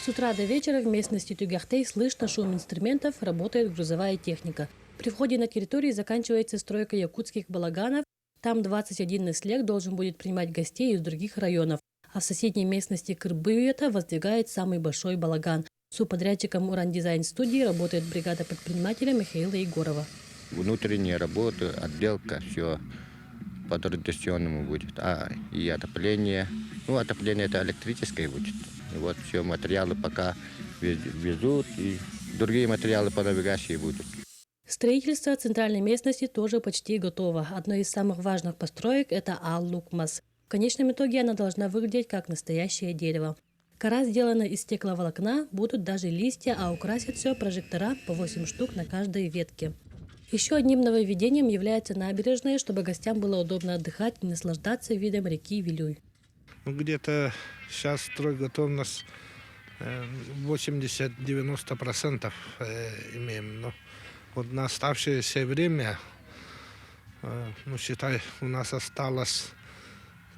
С утра до вечера в местности Тюгахтей слышно шум инструментов, работает грузовая техника. При входе на территорию заканчивается стройка якутских балаганов. Там 21 слег должен будет принимать гостей из других районов. А в соседней местности Кырбыюета воздвигает самый большой балаган. Субподрядчиком Уран-дизайн студии работает бригада предпринимателя Михаила Егорова. Внутренняя работа, отделка, все по традиционному будет. И отопление. Отопление это электрическое будет. И вот все материалы пока везут, и другие материалы по навигации будут. Строительство центральной местности тоже почти готово. Одной из самых важных построек – это Ал-Лукмас. В конечном итоге она должна выглядеть как настоящее дерево. Кора сделана из стекловолокна, будут даже листья, а украсят все прожектора по 8 штук на каждой ветке. Еще одним нововведением является набережная, чтобы гостям было удобно отдыхать и наслаждаться видом реки Вилюй. Где-то сейчас стройготовность 80-90% имеем. Но вот на оставшееся время, считай, у нас осталось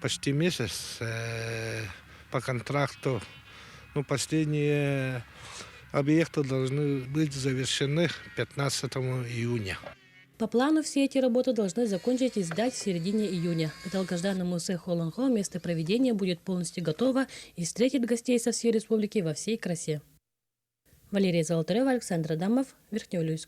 почти месяц по контракту. Последние объекты должны быть завершены 15 июня. По плану все эти работы должны закончить и сдать в середине июня. К долгожданному Сэ-Холонхо место проведения будет полностью готово и встретит гостей со всей республики во всей красе. Валерия Золотарева, Александр Адамов, Верхнеуральск.